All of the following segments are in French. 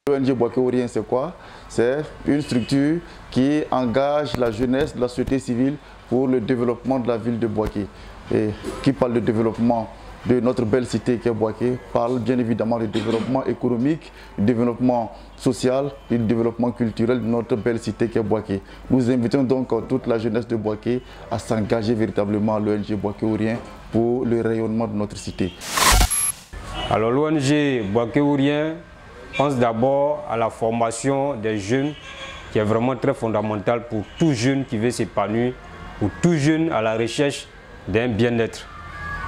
L'ONG Boaké Ourien, c'est quoi? C'est une structure qui engage la jeunesse de la société civile pour le développement de la ville de Boaké. Et qui parle de développement de notre belle cité qui est Boaké, parle bien évidemment du développement économique, du développement social, du développement culturel de notre belle cité qui est Boaké. Nous invitons donc toute la jeunesse de Boaké à s'engager véritablement à l'ONG Boaké Ourien pour le rayonnement de notre cité. Alors l'ONG Boaké Ourien pense d'abord à la formation des jeunes qui est vraiment très fondamentale pour tout jeune qui veut s'épanouir, pour tout jeune à la recherche d'un bien-être.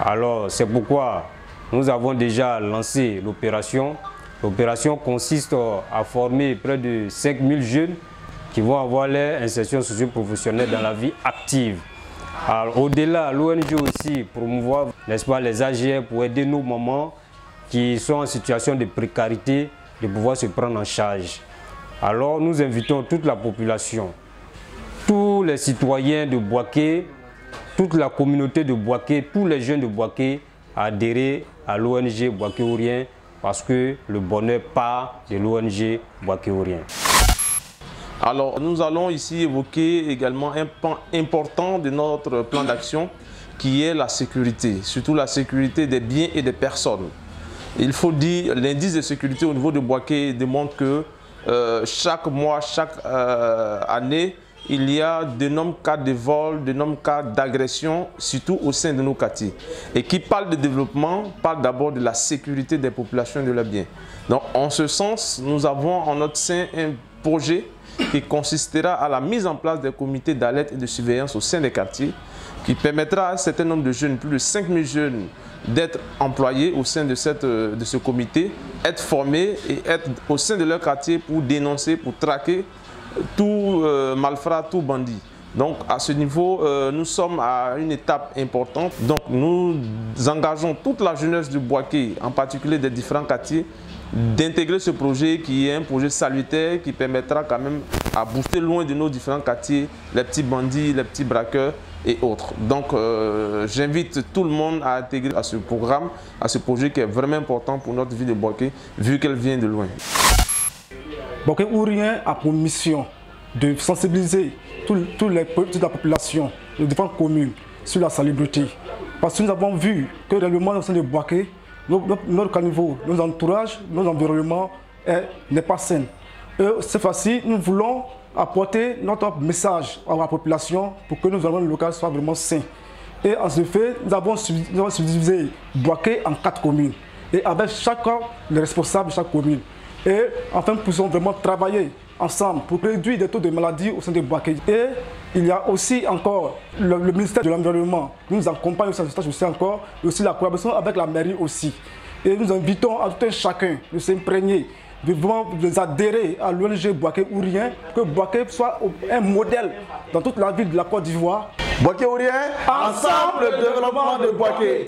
Alors c'est pourquoi nous avons déjà lancé l'opération. L'opération consiste à former près de 5000 jeunes qui vont avoir leur insertion socio-professionnelle dans la vie active. Au-delà, l'ONG aussi promouvoir, n'est-ce pas, les AGR pour aider nos mamans qui sont en situation de précarité de pouvoir se prendre en charge. Alors nous invitons toute la population, tous les citoyens de Boaké, toute la communauté de Boaké, tous les jeunes de Boaké à adhérer à l'ONG Boaké Ourien parce que le bonheur part de l'ONG Boaké Ourien. Alors nous allons ici évoquer également un pan important de notre plan d'action qui est la sécurité, surtout la sécurité des biens et des personnes. Il faut dire, l'indice de sécurité au niveau de Boaké démontre que chaque mois, chaque année, il y a d'énormes cas de vol, d'énormes cas d'agression, surtout au sein de nos quartiers. Et qui parle de développement, parle d'abord de la sécurité des populations et de leurs biens. Donc en ce sens, nous avons en notre sein un projet qui consistera à la mise en place des comités d'alerte et de surveillance au sein des quartiers, qui permettra à un certain nombre de jeunes, plus de 5000 jeunes, d'être employés au sein de ce comité, être formés et être au sein de leur quartier pour dénoncer, pour traquer tout malfrat, tout bandit. Donc à ce niveau, nous sommes à une étape importante. Donc nous engageons toute la jeunesse du Boaké, en particulier des différents quartiers, d'intégrer ce projet qui est un projet salutaire qui permettra quand même à booster loin de nos différents quartiers les petits bandits, les petits braqueurs et autres. Donc j'invite tout le monde à intégrer à ce programme, à ce projet qui est vraiment important pour notre ville de Boaké, vu qu'elle vient de loin. Boaké Ourien a pour mission de sensibiliser toute la population de différentes communes sur la salubrité. Parce que nous avons vu que réellement au sein de Boaké, notre caniveau, nos entourages, nos environnements n'est pas sain. Cette fois-ci, nous voulons apporter notre message à la population pour que nos environnements locaux soient vraiment sains. Et en ce fait, nous avons subdivisé Boaké en 4 communes. Et avec chacun les responsables de chaque commune. Et enfin, nous pouvons vraiment travailler ensemble pour réduire les taux de maladies au sein de Boaké. Et il y a aussi encore le ministère de l'Environnement qui nous accompagne au sein de ce stage aussi encore, et aussi la collaboration avec la mairie aussi. Et nous invitons à tout un chacun de s'imprégner, de adhérer à l'ONG Boaké Ourien, que Boaké soit un modèle dans toute la ville de la Côte d'Ivoire. Boaké Ourien, ensemble le développement de Boaké.